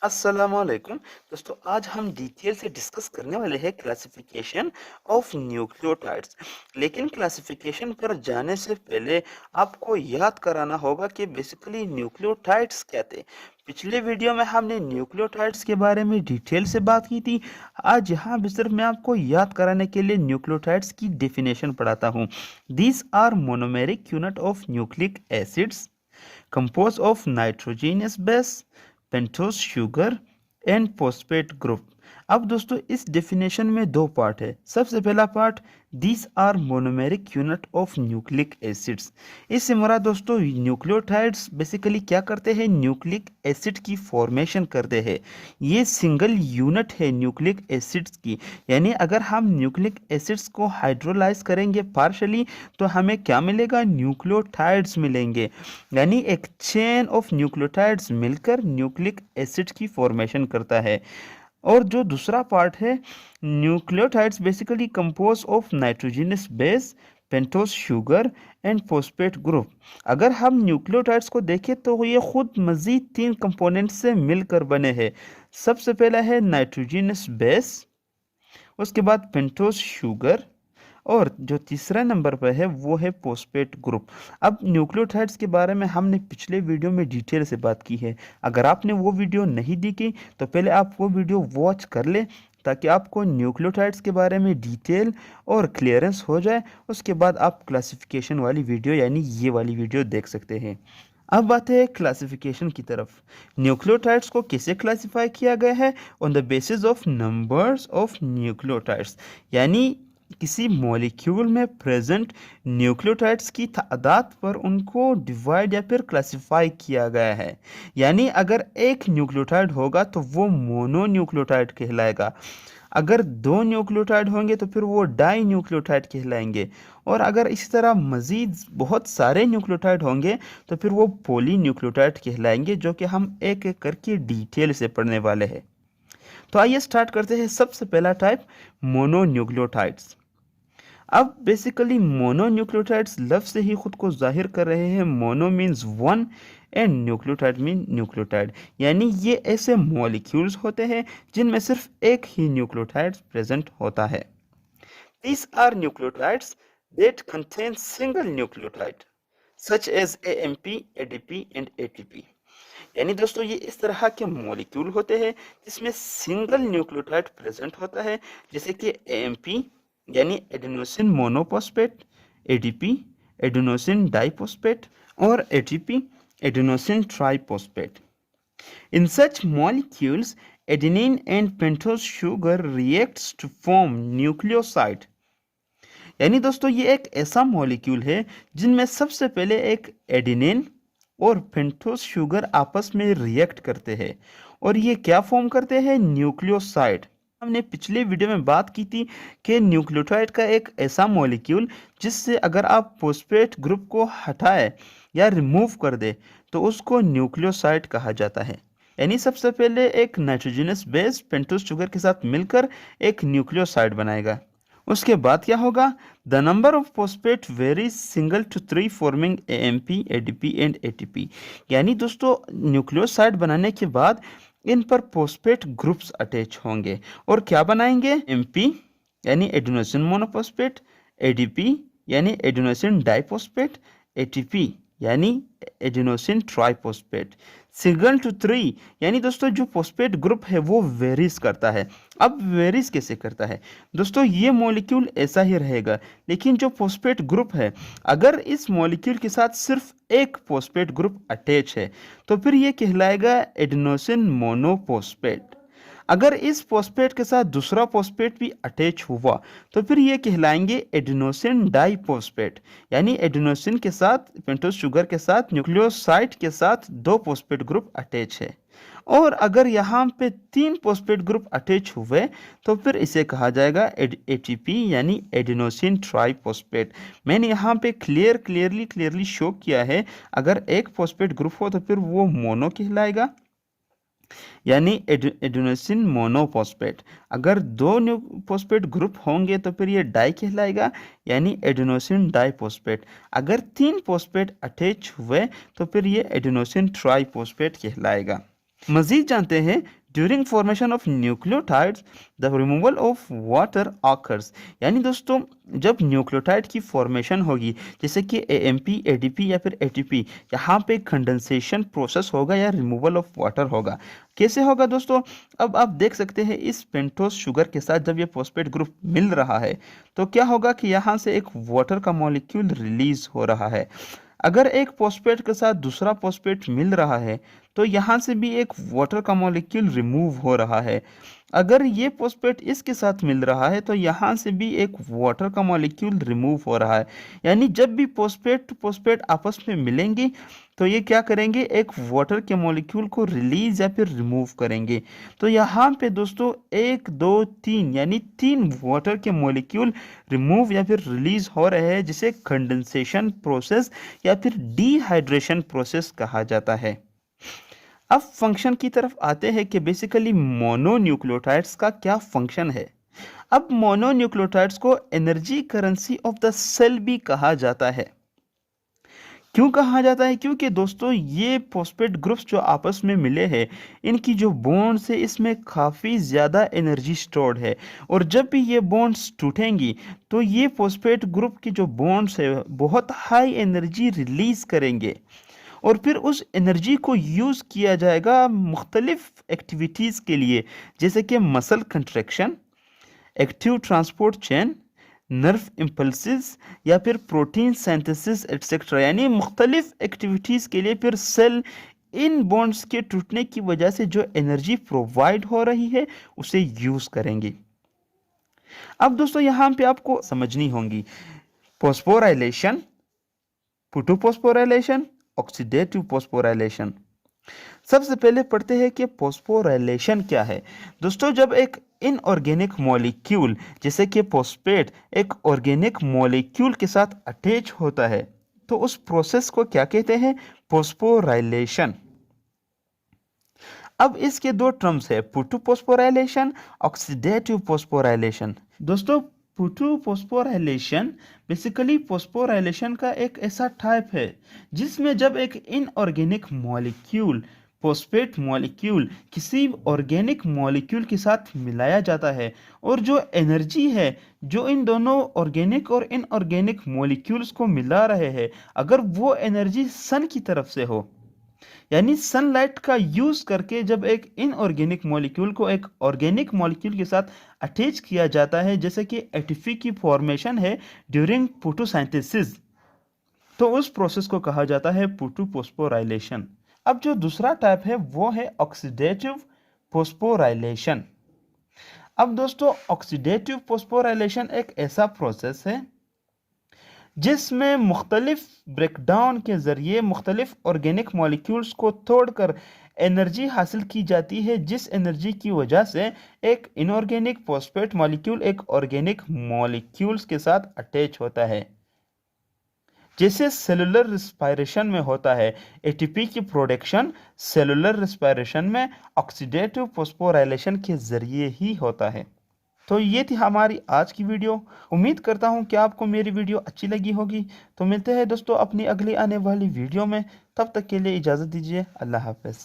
अस्सलामुअलैकुम दोस्तों, आज हम डिटेल से डिस्कस करने वाले हैं क्लासिफिकेशन ऑफ न्यूक्लियोटाइड्स। लेकिन क्लासिफिकेशन पर जाने से पहले आपको याद कराना होगा कि बेसिकली न्यूक्लियोटाइड्स क्या थे। पिछले वीडियो में हमने न्यूक्लियोटाइड्स के बारे में डिटेल से बात की थी। आज यहाँ भी सिर्फ मैं आपको याद कराने के लिए न्यूक्लियोटाइड्स की डेफिनेशन पढ़ाता हूँ। These are monomeric unit of nucleic acids composed of nitrogenous base, pentose sugar and phosphate group. अब दोस्तों इस डेफिनेशन में दो पार्ट है। सबसे पहला part, these are monomeric unit of nucleic acids. इससे मुराद दोस्तों न्यूक्लियोटाइड्स बेसिकली क्या करते हैं, न्यूक्लिक एसिड की फॉर्मेशन करते हैं। ये सिंगल यूनिट है न्यूक्लिक एसिड्स की। यानी अगर हम न्यूक्लिक एसिड्स को हाइड्रोलाइज करेंगे पार्शली तो हमें क्या मिलेगा, न्यूक्लियोटाइड्स मिलेंगे। यानी एक चेन ऑफ न्यूक्लियोटाइड्स मिलकर न्यूक्लिक एसिड की फॉर्मेशन करता है। और जो दूसरा पार्ट है, nucleotides basically compose of nitrogenous base, pentose sugar and phosphate group. अगर हम न्यूक्लियोटाइड्स को देखें तो ये खुद मजीद तीन कंपोनेंट से मिलकर बने हैं। सबसे पहला है नाइट्रोजनस बेस, उसके बाद पेंटोस शुगर, और जो तीसरा नंबर पर है वो है फॉस्फेट ग्रुप। अब न्यूक्लियोटाइड्स के बारे में हमने पिछले वीडियो में डिटेल से बात की है। अगर आपने वो वीडियो नहीं देखी तो पहले आप वो वीडियो वॉच कर ले, ताकि आपको न्यूक्लियोटाइड्स के बारे में डिटेल और क्लियरेंस हो जाए। उसके बाद आप क्लासिफिकेशन वाली वीडियो यानी ये वाली वीडियो देख सकते हैं। अब बात है क्लासिफिकेशन की तरफ। न्यूक्लियोटाइड्स को कैसे क्लासिफाई किया गया है, on the basis of numbers of nucleotides. यानी किसी मॉलिक्यूल में प्रेजेंट न्यूक्लियोटाइड्स की तादाद पर उनको डिवाइड या फिर क्लासिफाई किया गया है। यानी अगर एक न्यूक्लियोटाइड होगा तो वो मोनो न्यूक्लियोटाइड कहलाएगा। अगर दो न्यूक्लियोटाइड होंगे तो फिर वो डाई न्यूक्लियोटाइड कहलाएंगे। और अगर इसी तरह मज़ीद बहुत सारे न्यूक्लियोटाइड होंगे तो फिर वो पॉली न्यूक्लियोटाइड कहलाएंगे, जो कि हम एक एक करके डिटेल से पढ़ने वाले हैं। तो आइए स्टार्ट करते हैं। सबसे पहला टाइप, मोनोन्यूक्लियोटाइड्स। अब बेसिकली मोनोन्यूक्लियोटाइड्स लफ्ज से ही खुद को जाहिर कर रहे हैं। Mono means one and nucleotide mean nucleotide. यानी ये ऐसे मॉलिक्यूल्स होते हैं जिनमें सिर्फ एक ही न्यूक्लियोटाइड प्रेजेंट होता है। These are nucleotides that contain single nucleotide such as AMP, ADP and ATP। यानी दोस्तों ये इस तरह के मॉलिक्यूल होते हैं जिसमें सिंगल न्यूक्लियोटाइड प्रेजेंट होता है, जैसे कि एएमपी यानी adenosine monophosphate, ADP adenosine diphosphate और ATP adenosine triphosphate. In such molecules, adenine and pentose sugar reacts to form nucleoside। यानी दोस्तों ये एक ऐसा मॉलिक्यूल है जिनमें सबसे पहले एक एडिनिन और पेंटोस शुगर आपस में रिएक्ट करते हैं और ये क्या फॉर्म करते हैं, न्यूक्लियोसाइड। हमने पिछले वीडियो में बात की थी कि न्यूक्लियोटाइड का एक ऐसा मॉलिक्यूल जिससे अगर आप फॉस्फेट ग्रुप को हटाए या रिमूव कर दे तो उसको न्यूक्लियोसाइड कहा जाता है। यानी सबसे पहले एक नाइट्रोजनस बेस पेंटोस शुगर के साथ मिलकर एक न्यूक्लियोसाइड बनाएगा। उसके बाद क्या होगा, the number of phosphate varies single to three forming AMP, ADP and ATP. यानी दोस्तों न्यूक्लियोसाइड बनाने के बाद इन पर फॉस्फेट ग्रुप्स अटैच होंगे और क्या बनाएंगे, एमपी यानी एडेनोसिन मोनोफॉस्फेट, एडीपी यानी एडेनोसिन डाइफॉस्फेट, एटीपी यानी adenosine triphosphate. Single to three यानी दोस्तों जो फॉस्फेट ग्रुप है वो वेरीज करता है। अब वेरीज कैसे करता है दोस्तों, ये मॉलिक्यूल ऐसा ही रहेगा, लेकिन जो फॉस्फेट ग्रुप है अगर इस मॉलिक्यूल के साथ सिर्फ एक फॉस्फेट ग्रुप अटैच है तो फिर ये कहलाएगा एडेनोसिन मोनोफॉस्फेट। अगर इस फॉस्फेट के साथ दूसरा फॉस्फेट भी अटैच हुआ तो फिर ये कहलाएंगे एडेनोसिन डाइफॉस्फेट। यानी एडेनोसिन के साथ पेंटोस शुगर के साथ न्यूक्लियोसाइड के साथ दो फॉस्फेट ग्रुप अटैच है। और अगर यहाँ पे तीन फॉस्फेट ग्रुप अटैच हुए तो फिर इसे कहा जाएगा एटीपी यानी एडेनोसिन ट्राइफॉस्फेट। मैंने यहाँ पे क्लियरली शो किया है, अगर एक फॉस्फेट ग्रुप हो तो फिर वो मोनो कहलाएगा यानी एडेनोसिन मोनोफॉस्फेट। अगर दो फॉस्फेट ग्रुप होंगे तो फिर ये डाई कहलाएगा यानी एडेनोसिन डाइफॉस्फेट। अगर तीन फॉस्फेट अटैच हुए तो फिर ये एडेनोसिन ट्राइफॉस्फेट कहलाएगा। मजीद जानते हैं during formation of nucleotides the removal of water occurs, यानी दोस्तों जब न्यूक्लियोटाइड की फॉर्मेशन होगी जैसे कि एएमपी, एडीपी या फिर एटीपी, यहाँ पे कंडेंसेशन प्रोसेस होगा या रिमूवल ऑफ वाटर होगा। कैसे होगा दोस्तों? अब आप देख सकते हैं इस पेंटोस शुगर के साथ जब ये फॉस्फेट ग्रुप मिल रहा है तो क्या होगा कि यहाँ से एक वाटर का मॉलिक्यूल रिलीज हो रहा है। अगर एक फॉस्फेट के साथ दूसरा फॉस्फेट मिल रहा है तो यहाँ से भी एक वाटर का मॉलिक्यूल रिमूव हो रहा है। अगर ये फॉस्फेट इसके साथ मिल रहा है तो यहाँ से भी एक वाटर का मॉलिक्यूल रिमूव हो रहा है। यानी जब भी फॉस्फेट टू फॉस्फेट आपस में मिलेंगे तो ये क्या करेंगे, एक वाटर के मॉलिक्यूल को रिलीज या फिर रिमूव करेंगे। तो यहाँ पे दोस्तों 1 2 3 यानी 3 वाटर के मॉलिक्यूल रिमूव या फिर रिलीज हो रहे हैं, जिसे कंडेंसेशन प्रोसेस या फिर डिहाइड्रेशन प्रोसेस कहा जाता है। अब फंक्शन की तरफ आते हैं कि बेसिकली मोनोन्यूक्लियोटाइड्स का क्या फंक्शन है। अब मोनोन्यूक्लियोटाइड्स को energy currency of the cell भी कहा जाता है। क्यों कहा जाता है? क्योंकि दोस्तों ये फॉस्फेट ग्रुप्स जो आपस में मिले हैं इनकी जो बॉन्ड्स है इसमें काफ़ी ज़्यादा एनर्जी स्टोर्ड है, और जब भी ये बॉन्ड्स टूटेंगी तो ये फॉस्फेट ग्रुप की जो बॉन्ड्स है बहुत हाई एनर्जी रिलीज करेंगे, और फिर उस एनर्जी को यूज़ किया जाएगा मुख्तलिफ एक्टिविटीज़ के लिए, जैसे कि muscle contraction, active transport chain, nerve impulses या फिर प्रोटीन सिंथेसिस एटसेट्रा। यानी मुख्तलिफ एक्टिविटीज़ के लिए फिर सेल इन बॉन्ड्स के टूटने की वजह से जो एनर्जी प्रोवाइड हो रही है उसे यूज़ करेंगे। अब दोस्तों यहाँ पे आपको समझनी होंगी फॉस्फोराइलेशन, फोटोफॉस्फोराइलेशन, ऑक्सीडेटिव फॉस्फोराइलेशन। सबसे पहले पढ़ते हैं कि फॉस्फोराइलेशन क्या है। दोस्तों जब एक इनऑर्गेनिक मॉलिक्यूल जैसे कि फॉस्फेट एक ऑर्गेनिक मॉलिक्यूल के साथ अटैच होता है तो उस प्रोसेस को क्या कहते हैं? फॉस्फोराइलेशन। अब इसके दो टर्म्स है, फोटोफॉस्फोराइलेशन, ऑक्सीडेटिव फॉस्फोराइलेशन। दोस्तों फोटोफॉस्फोराइलेशन बेसिकली फॉस्फोराइलेशन का एक ऐसा टाइप है जिसमें जब एक इनऑर्गेनिक मॉलिक्यूल फॉस्फेट मॉलिक्यूल किसी ऑर्गेनिक मॉलिक्यूल के साथ मिलाया जाता है, और जो एनर्जी है जो इन दोनों ऑर्गेनिक और इनऑर्गेनिक मॉलिक्यूल्स को मिला रहे हैं, अगर वो एनर्जी सन की तरफ से हो, यानी सनलाइट का यूज करके जब एक इनऑर्गेनिक मॉलिक्यूल को एक ऑर्गेनिक मॉलिक्यूल के साथ अटैच किया जाता है, जैसे कि एटीपी की फॉर्मेशन है ड्यूरिंग फोटोसिंथेसिस, तो उस प्रोसेस को कहा जाता है फोटोफॉस्फोराइलेशन। अब जो दूसरा टाइप है वो है ऑक्सीडेटिव फॉस्फोराइलेशन। अब दोस्तों ऑक्सीडेटिव फॉस्फोराइलेशन एक ऐसा प्रोसेस है जिसमें मुख्तलिफ ब्रेकडाउन के ज़रिए मुख्तलिफ ऑर्गेनिक मॉलिक्यूल्स को तोड़कर एनर्जी हासिल की जाती है, जिस एनर्जी की वजह से एक इनऑर्गेनिक फॉस्फेट मॉलिक्यूल एक ऑर्गेनिक मॉलिक्यूल्स के साथ अटैच होता है, जैसे सेलुलर रिस्पायरेशन में होता है। एटीपी की प्रोडक्शन सेलुलर रिस्पायरेशन में ऑक्सीडेटिव फॉस्फोराइलेशन के ज़रिए ही होता है। तो ये थी हमारी आज की वीडियो। उम्मीद करता हूँ कि आपको मेरी वीडियो अच्छी लगी होगी। तो मिलते हैं दोस्तों अपनी अगली आने वाली वीडियो में, तब तक के लिए इजाज़त दीजिए। अल्लाह हाफ़िज़।